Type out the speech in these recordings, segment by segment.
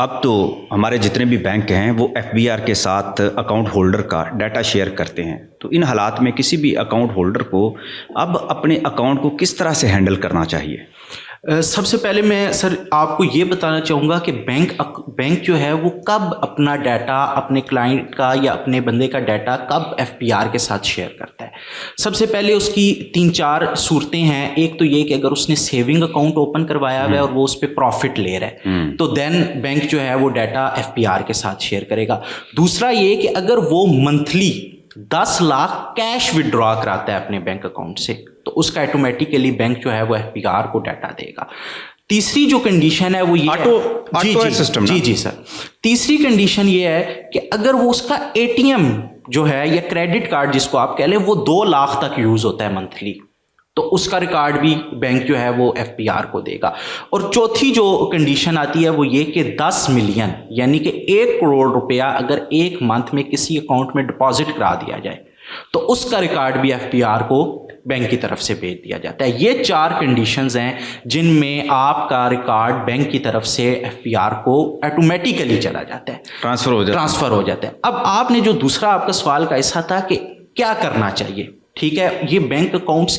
اب تو ہمارے جتنے بھی بینک ہیں وہ ایف بی آر کے ساتھ اکاؤنٹ ہولڈر کا ڈیٹا شیئر کرتے ہیں، تو ان حالات میں کسی بھی اکاؤنٹ ہولڈر کو اب اپنے اکاؤنٹ کو کس طرح سے ہینڈل کرنا چاہیے؟ سب سے پہلے میں سر آپ کو یہ بتانا چاہوں گا کہ بینک جو ہے وہ کب اپنا ڈیٹا اپنے کلائنٹ کا یا اپنے بندے کا ڈیٹا کب ایف پی آر کے ساتھ شیئر کرتا ہے۔ سب سے پہلے اس کی 3-4 صورتیں ہیں۔ ایک تو یہ کہ اگر اس نے سیونگ اکاؤنٹ اوپن کروایا ہوا ہے اور وہ اس پہ پروفٹ لے رہا ہے تو دین بینک جو ہے وہ ڈیٹا ایف پی آر کے ساتھ شیئر کرے گا۔ دوسرا یہ کہ اگر وہ منتھلی 10 لاکھ کیش وڈرا کراتا ہے اپنے بینک اکاؤنٹ سے تو اس کا آٹومیٹیکلی بینک جو ہے وہ ایف پی آر کو ڈیٹا دے گا۔ تیسری جو کنڈیشن ہے وہ یہ جی سر، تیسری کنڈیشن یہ ہے کہ اگر وہ اس کا اے ٹی ایم جو ہے یا کریڈٹ کارڈ جس کو آپ کہہ لیں وہ 2 لاکھ تک یوز ہوتا ہے منتھلی، تو اس کا ریکارڈ بھی بینک جو ہے وہ ایف پی آر کو دے گا۔ اور چوتھی جو کنڈیشن آتی ہے وہ یہ کہ 10 ملین یعنی کہ 1 کروڑ روپیہ اگر ایک منتھ میں کسی اکاؤنٹ میں ڈپازٹ کرا دیا جائے تو اس کا ریکارڈ بھی ایف پی آر کو بینک کی طرف سے بھیج دیا جاتا ہے۔ یہ 4 کنڈیشنز ہیں جن میں آپ کا ریکارڈ بینک کی طرف سے ایف پی آر کو آٹومیٹیکلی چلا جاتا ہے، ٹرانسفر ہو جاتا ہے۔ اب آپ نے جو دوسرا آپ کا سوال کا حصہ تھا کہ کیا کرنا چاہیے، ٹھیک ہے، یہ بینک اکاؤنٹس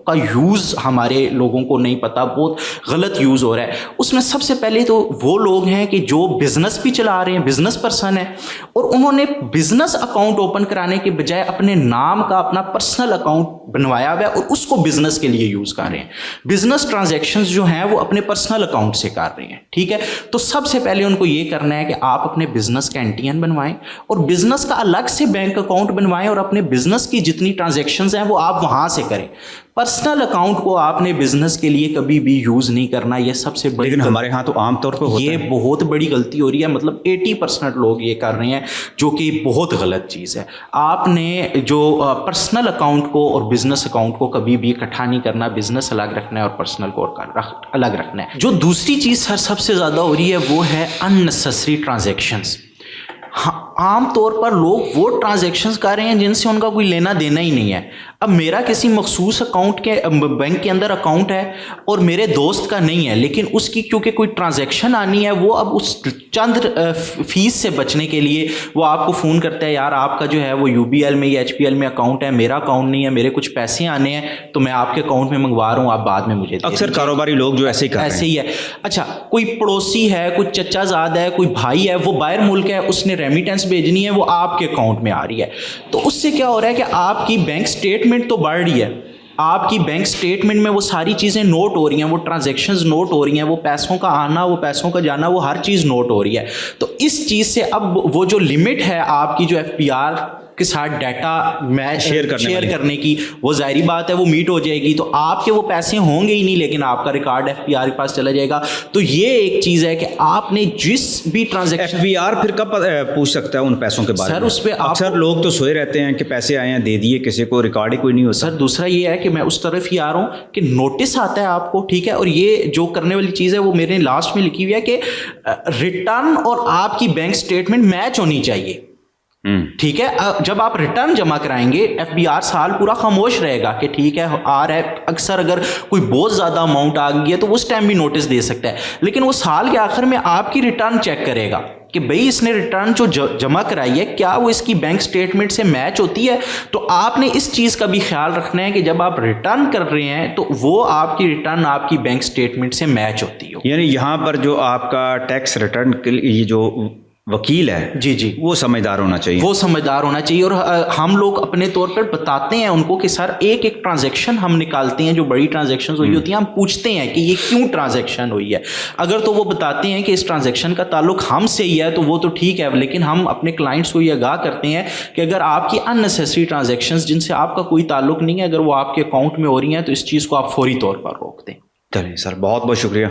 کا یوز ہمارے لوگوں کو نہیں پتا، بہت غلط یوز ہو رہا ہے۔ اس میں سب سے پہلے تو وہ لوگ ہیں کہ جو بزنس بھی چلا رہے ہیں، بزنس پرسن ہیں، اور انہوں نے بزنس اکاؤنٹ اوپن کرانے کے بجائے اپنے نام کا اپنا پرسنل اکاؤنٹ بنوایا ہوا ہے اور اس کو بزنس کے لیے یوز کر رہے ہیں۔ بزنس ٹرانزیکشنز جو ہیں وہ اپنے پرسنل اکاؤنٹ سے کر رہے ہیں، ٹھیک ہے۔ تو سب سے پہلے ان کو یہ کرنا ہے کہ آپ اپنے بزنس کا این ٹی این بنوائیں اور بزنس کا الگ سے بینک اکاؤنٹ بنوائیں اور اپنے بزنس کی جتنی ٹرانزیکشنز ہیں وہ آپ وہاں سے کریں۔ پرسنل اکاؤنٹ کو آپ نے بزنس کے لیے کبھی بھی یوز نہیں کرنا، یہ سب سے بڑی، لیکن ہمارے ہاں تو عام طور پہ یہ بہت بڑی غلطی ہو رہی ہے، مطلب 80% لوگ یہ کر رہے ہیں جو کہ بہت غلط چیز ہے۔ آپ نے جو پرسنل اکاؤنٹ کو اور بزنس اکاؤنٹ کو کبھی بھی اکٹھا نہیں کرنا، بزنس الگ رکھنا ہے اور پرسنل کو الگ رکھنا ہے۔ جو دوسری چیز سب سے زیادہ ہو رہی ہے وہ ہے اننیسیسری ٹرانزیکشنز۔ عام طور پر لوگ وہ ٹرانزیکشنز کر رہے ہیں جن سے ان کا کوئی لینا دینا ہی نہیں ہے۔ اب میرا کسی مخصوص اکاؤنٹ کے بینک کے اندر اکاؤنٹ ہے اور میرے دوست کا نہیں ہے، لیکن اس کی کیونکہ کوئی ٹرانزیکشن آنی ہے، وہ اب اس چند فیس سے بچنے کے لیے وہ آپ کو فون کرتا ہے، یار آپ کا جو ہے وہ یو بی ایل میں یا ایچ پی ایل میں اکاؤنٹ ہے، میرا اکاؤنٹ نہیں ہے، میرے کچھ پیسے آنے ہیں تو میں آپ کے اکاؤنٹ میں منگوا رہا ہوں، آپ بعد میں مجھے دے اکثر کاروباری لوگ جو ایسے ہی ہے۔ اچھا، کوئی پڑوسی ہے، کوئی چچا زاد ہے، کوئی بھائی ہے، وہ باہر ملک ہے، اس نے ریمیٹنس بھیجنی ہے، وہ آپ کے اکاؤنٹ میں آ رہی ہے، تو اس سے کیا ہو رہا ہے کہ آپ کی بینک سٹیٹمنٹ تو بڑھ رہی ہے، آپ کی بینک سٹیٹمنٹ میں وہ ساری چیزیں نوٹ ہو رہی ہیں، وہ ٹرانزیکشنز نوٹ ہو رہی ہیں، وہ پیسوں کا آنا، وہ پیسوں کا جانا، وہ ہر چیز نوٹ ہو رہی ہے۔ تو اس چیز سے اب وہ جو لمٹ ہے آپ کی جو ایف پی آر کے ساتھ ڈیٹا شیئر کرنے کی، وہ ظاہری بات ہے وہ میٹ ہو جائے گی، تو آپ کے وہ پیسے ہوں گے ہی نہیں، لیکن آپ کا ریکارڈ ایف پی آر کے پاس چلا جائے گا۔ تو یہ ایک چیز ہے کہ آپ نے جس بھی ٹرانزیکشن، ایف بی آر پھر کب پوچھ سکتا ہے ان پیسوں کے بارے میں؟ سر اس پہ اکثر لوگ تو سوئے رہتے ہیں کہ پیسے آئے ہیں دے دیے، کسی کو ریکارڈ ہی کوئی نہیں ہوتا۔ سر دوسرا یہ ہے کہ میں اس طرف ہی آ رہا ہوں کہ نوٹس آتا ہے آپ کو، ٹھیک ہے، اور یہ جو کرنے والی چیز ہے وہ میرے لاسٹ میں لکھی ہوئی ہے کہ ریٹرن اور آپ کی بینک سٹیٹمنٹ میچ ہونی چاہیے، ٹھیک ہے۔ جب آپ ریٹرن جمع کرائیں گے ایف بی آر سال پورا خاموش رہے گا کہ ٹھیک ہے آ رہا ہے۔ اکثر اگر کوئی بہت زیادہ اماؤنٹ آ گئی ہے تو اس ٹائم بھی نوٹس دے سکتا ہے، لیکن وہ سال کے آخر میں آپ کی ریٹرن چیک کرے گا کہ بھئی اس نے ریٹرن جو جمع کرائی ہے کیا وہ اس کی بینک سٹیٹمنٹ سے میچ ہوتی ہے۔ تو آپ نے اس چیز کا بھی خیال رکھنا ہے کہ جب آپ ریٹرن کر رہے ہیں تو وہ آپ کی ریٹرن آپ کی بینک سٹیٹمنٹ سے میچ ہوتی ہو۔ یعنی یہاں پر جو آپ کا ٹیکس ریٹرن کے لیے جو وکیل ہے جی وہ سمجھدار ہونا چاہیے، وہ سمجھدار ہونا چاہیے، اور ہم لوگ اپنے طور پر بتاتے ہیں ان کو کہ سر ایک ٹرانزیکشن ہم نکالتے ہیں جو بڑی ٹرانزیکشن ہوئی ہوتی ہیں، ہم پوچھتے ہیں کہ یہ کیوں ٹرانزیکشن ہوئی ہے۔ اگر تو وہ بتاتے ہیں کہ اس ٹرانزیکشن کا تعلق ہم سے ہی ہے تو وہ تو ٹھیک ہے، لیکن ہم اپنے کلائنٹس کو یہ آگاہ کرتے ہیں کہ اگر آپ کی اننیسیسری ٹرانزیکشنز جن سے آپ کا کوئی تعلق نہیں ہے اگر وہ آپ کے اکاؤنٹ میں ہو رہی ہیں تو اس چیز کو آپ فوری طور پر روک دیں۔ چلیے سر، بہت بہت شکریہ۔